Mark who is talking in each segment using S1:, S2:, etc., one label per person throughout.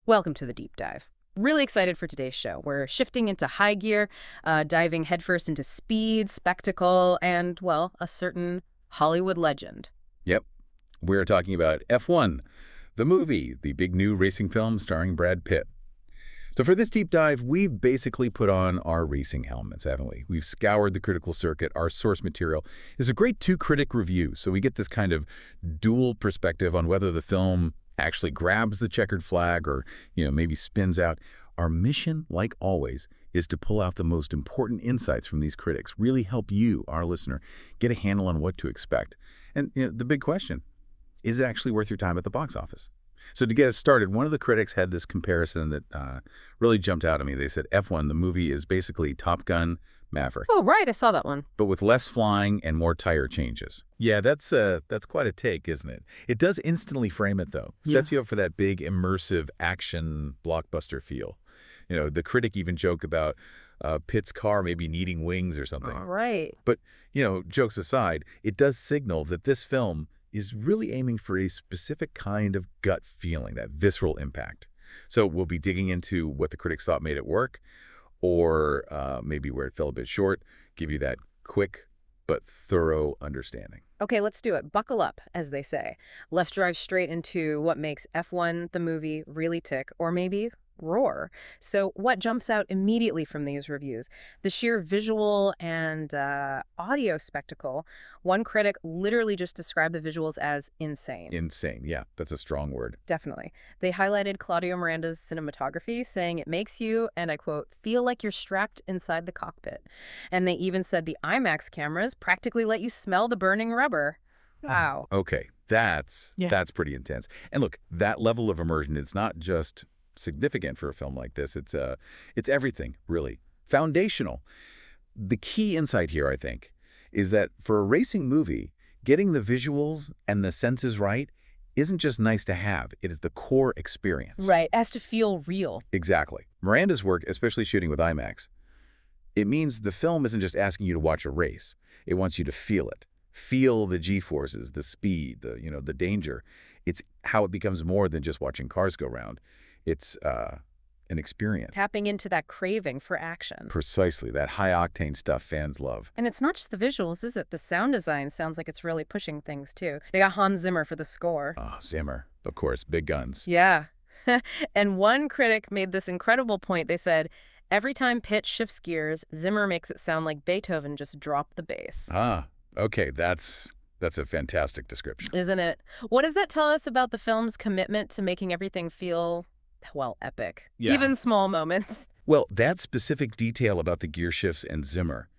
S1: Welcome to the deep dive. Really excited for today's show. We're shifting into high gear, diving headfirst into speed, spectacle, and, well, a certain Hollywood legend.
S2: Yep. We're talking about F1, the movie, the big new racing film starring Brad Pitt. So for this deep dive, we've basically put on our racing helmets, haven't we? We've scoured the critical circuit. Our source material is a great two-critic review, so we get this kind of dual perspective on whether the film actually grabs the checkered flag or, maybe spins out. Our mission, like always, is to pull out the most important insights from these critics, really help you, our listener, get a handle on what to expect. And the big question, is it actually worth your time at the box office? So to get us started, one of the critics had this comparison that really jumped out at me. They said F1, the movie, is basically Top Gun, Maverick.
S1: Oh, right, I saw that one.
S2: But with less flying and more tire changes. Yeah, that's quite a take, isn't it? It does instantly frame it, though. Sets you up for that big, immersive action blockbuster feel. The critic even joked about Pitt's car maybe needing wings or something.
S1: Right.
S2: But, jokes aside, it does signal that this film is really aiming for a specific kind of gut feeling, that visceral impact. So we'll be digging into what the critics thought made it work, or maybe where it fell a bit short, give you that quick but thorough understanding.
S1: Okay, let's do it. Buckle up, as they say. Let's drive straight into what makes F1, the movie, really tick, or maybe roar. So what jumps out immediately from these reviews? The sheer visual and audio spectacle. One critic literally just described the visuals as insane.
S2: Insane, yeah, that's a strong word.
S1: Definitely. They highlighted Claudio Miranda's cinematography, saying it makes you, and I quote, feel like you're strapped inside the cockpit. And they even said the IMAX cameras practically let you smell the burning rubber. Wow.
S2: Okay, that's pretty intense. And look, that level of immersion, it's not just significant for a film like this. It's everything, really. Foundational. The key insight here, I think, is that for a racing movie, getting the visuals and the senses right isn't just nice to have. It is the core experience.
S1: Right, it has to feel real.
S2: Exactly. Miranda's work, especially shooting with IMAX, it means the film isn't just asking you to watch a race. It wants you to feel it. Feel the G-forces, the speed, the danger. It's how it becomes more than just watching cars go round. It's an experience.
S1: Tapping into that craving for action.
S2: Precisely, that high-octane stuff fans love.
S1: And it's not just the visuals, is it? The sound design sounds like it's really pushing things, too. They got Hans Zimmer for the score.
S2: Oh, Zimmer, of course, big guns.
S1: Yeah. And one critic made this incredible point. They said, every time Pitt shifts gears, Zimmer makes it sound like Beethoven just dropped the bass.
S2: Ah, okay, that's a fantastic description.
S1: Isn't it? What does that tell us about the film's commitment to making everything feel, well, epic?
S2: Yeah.
S1: Even small moments.
S2: Well, that specific detail about the gear shifts and Zimmer,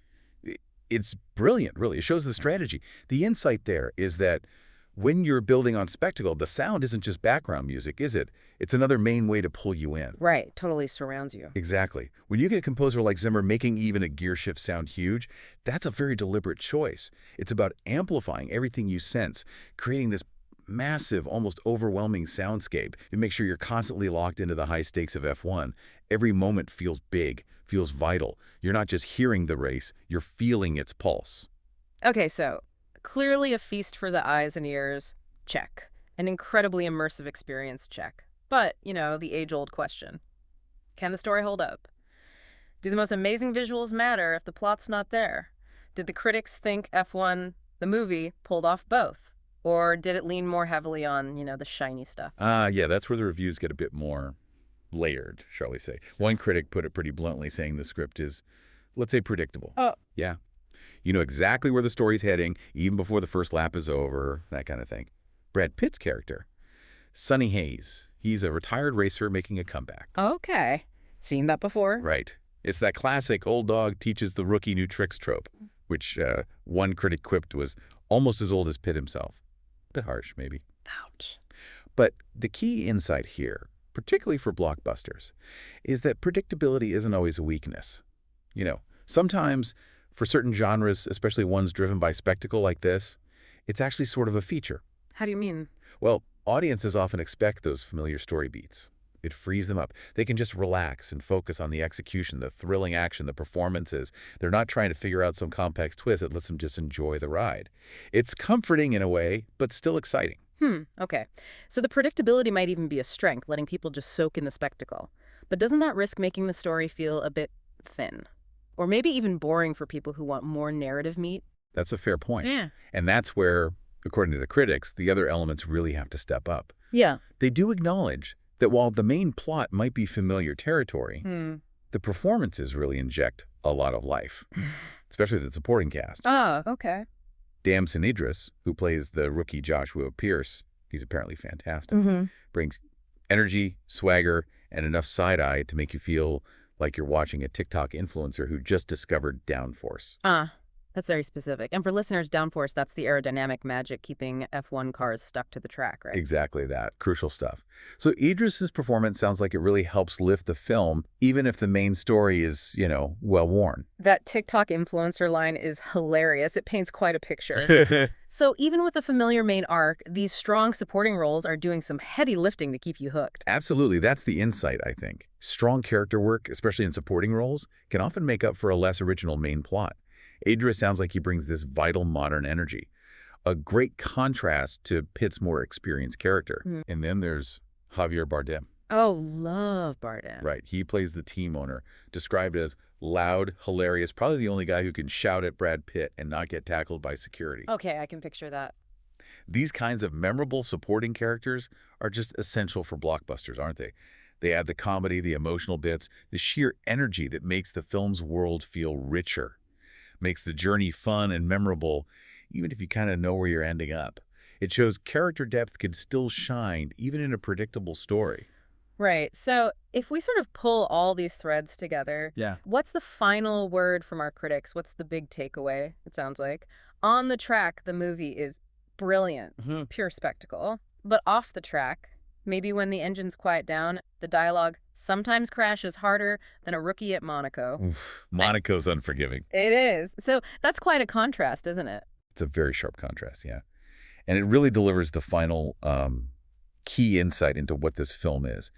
S2: it's brilliant, really. It shows the strategy. The insight there is that when you're building on spectacle, the sound isn't just background music, is it? It's another main way to pull you in.
S1: Right, totally surrounds you.
S2: Exactly. When you get a composer like Zimmer making even a gear shift sound huge, that's a very deliberate choice. It's about amplifying everything you sense, creating this massive, almost overwhelming soundscape to make sure you're constantly locked into the high stakes of F1. Every moment feels big, feels vital. You're not just hearing the race, you're feeling its pulse.
S1: Okay, so clearly a feast for the eyes and ears, check. An incredibly immersive experience, check. But, the age-old question. Can the story hold up? Do the most amazing visuals matter if the plot's not there? Did the critics think F1, the movie, pulled off both? Or did it lean more heavily on, the shiny stuff?
S2: Yeah, that's where the reviews get a bit more layered, shall we say. One critic put it pretty bluntly, saying the script is, let's say, predictable.
S1: Oh.
S2: Yeah. You know exactly where the story's heading, even before the first lap is over, that kind of thing. Brad Pitt's character, Sonny Hayes, he's a retired racer making a comeback.
S1: Okay. Seen that before?
S2: Right. It's that classic old dog teaches the rookie new tricks trope, which one critic quipped was almost as old as Pitt himself. Bit harsh, maybe.
S1: Ouch.
S2: But the key insight here, particularly for blockbusters, is that predictability isn't always a weakness. Sometimes for certain genres, especially ones driven by spectacle like this, it's actually sort of a feature.
S1: How do you mean?
S2: Well, audiences often expect those familiar story beats. It frees them up. They can just relax and focus on the execution, the thrilling action, the performances. They're not trying to figure out some complex twist that lets them just enjoy the ride. It's comforting in a way, but still exciting.
S1: Okay. So the predictability might even be a strength, letting people just soak in the spectacle. But doesn't that risk making the story feel a bit thin? Or maybe even boring for people who want more narrative meat?
S2: That's a fair point.
S1: Yeah.
S2: And that's where, according to the critics, the other elements really have to step up.
S1: Yeah.
S2: They do acknowledge that while the main plot might be familiar territory, the performances really inject a lot of life, especially the supporting cast.
S1: Ah, okay.
S2: Damson Idris, who plays the rookie Joshua Pierce, he's apparently fantastic, brings energy, swagger, and enough side-eye to make you feel like you're watching a TikTok influencer who just discovered downforce.
S1: That's very specific. And for listeners, downforce, that's the aerodynamic magic keeping F1 cars stuck to the track, right?
S2: Exactly that. Crucial stuff. So Idris's performance sounds like it really helps lift the film, even if the main story is, well-worn.
S1: That TikTok influencer line is hilarious. It paints quite a picture. So even with a familiar main arc, these strong supporting roles are doing some heavy lifting to keep you hooked.
S2: Absolutely. That's the insight, I think. Strong character work, especially in supporting roles, can often make up for a less original main plot. Idris sounds like he brings this vital modern energy, a great contrast to Pitt's more experienced character. And then there's Javier Bardem.
S1: Oh, love Bardem.
S2: Right. He plays the team owner, described as loud, hilarious, probably the only guy who can shout at Brad Pitt and not get tackled by security.
S1: Okay, I can picture that.
S2: These kinds of memorable supporting characters are just essential for blockbusters, aren't they? They add the comedy, the emotional bits, the sheer energy that makes the film's world feel richer, makes the journey fun and memorable, even if you kind of know where you're ending up. It shows character depth can still shine, even in a predictable story.
S1: Right. So if we sort of pull all these threads together, what's the final word from our critics? What's the big takeaway, it sounds like? On the track, the movie is brilliant, pure spectacle. But off the track, maybe when the engines quiet down, the dialogue sometimes crashes harder than a rookie at Monaco.
S2: Oof, Monaco's unforgiving.
S1: It is. So that's quite a contrast, isn't it?
S2: It's a very sharp contrast, yeah. And it really delivers the final key insight into what this film is.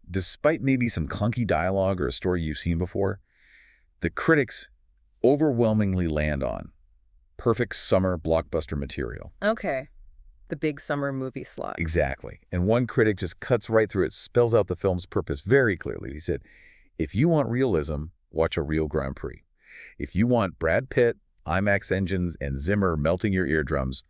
S2: Despite maybe some clunky dialogue or a story you've seen before, the critics overwhelmingly land on perfect summer blockbuster material.
S1: Okay. The big summer movie slot.
S2: Exactly. And one critic just cuts right through it, spells out the film's purpose very clearly. He said, if you want realism, watch a real Grand Prix. If you want Brad Pitt, IMAX engines, and Zimmer melting your eardrums,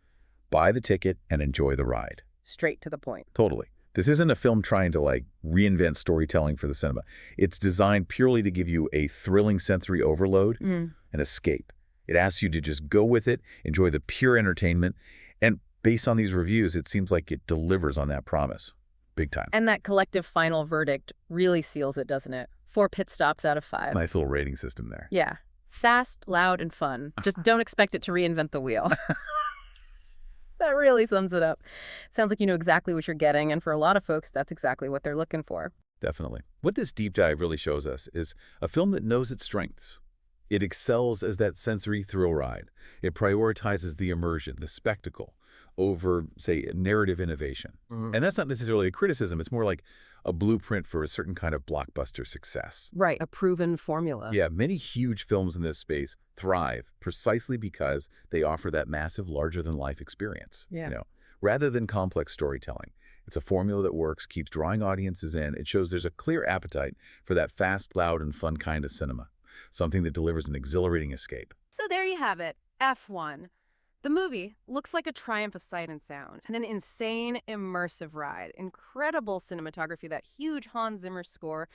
S2: buy the ticket and enjoy the ride.
S1: Straight to the point.
S2: Totally. This isn't a film trying to, reinvent storytelling for the cinema. It's designed purely to give you a thrilling sensory overload, an escape. It asks you to just go with it, enjoy the pure entertainment, and based on these reviews, it seems like it delivers on that promise. Big time.
S1: And that collective final verdict really seals it, doesn't it? 4 pit stops out of 5.
S2: Nice little rating system there.
S1: Yeah. Fast, loud, and fun. Just don't expect it to reinvent the wheel. That really sums it up. Sounds like you know exactly what you're getting, and for a lot of folks, that's exactly what they're looking for.
S2: Definitely. What this deep dive really shows us is a film that knows its strengths. It excels as that sensory thrill ride. It prioritizes the immersion, the spectacle, over, say, narrative innovation. And that's not necessarily a criticism. It's more like a blueprint for a certain kind of blockbuster success.
S1: Right, a proven formula.
S2: Yeah, many huge films in this space thrive precisely because they offer that massive, larger-than-life experience. Rather than complex storytelling. It's a formula that works, keeps drawing audiences in. It shows there's a clear appetite for that fast, loud, and fun kind of cinema. Something that delivers an exhilarating escape.
S1: So there you have it, F1. The movie looks like a triumph of sight and sound, and an insane, immersive ride. Incredible cinematography, that huge Hans Zimmer score,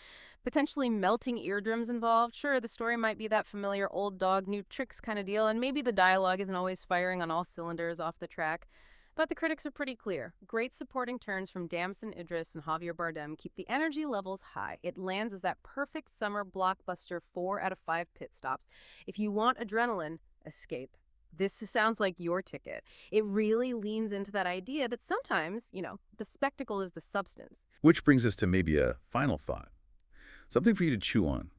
S1: potentially melting eardrums involved. Sure, the story might be that familiar old dog, new tricks kind of deal, and maybe the dialogue isn't always firing on all cylinders off the track. But the critics are pretty clear. Great supporting turns from Damson Idris and Javier Bardem keep the energy levels high. It lands as that perfect summer blockbuster 4 out of 5 pit stops. If you want adrenaline, escape. This sounds like your ticket. It really leans into that idea that sometimes, the spectacle is the substance.
S2: Which brings us to maybe a final thought. Something for you to chew on.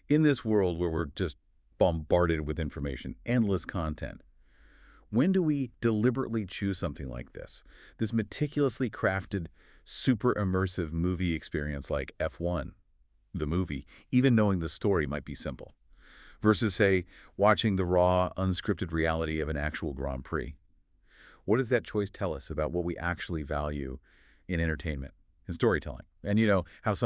S2: In this world where we're just bombarded with information, endless content, when do we deliberately choose something like this? This meticulously crafted, super immersive movie experience like F1, the movie, even knowing the story might be simple, versus, say, watching the raw, unscripted reality of an actual Grand Prix. What does that choice tell us about what we actually value in entertainment and storytelling? And how sometimes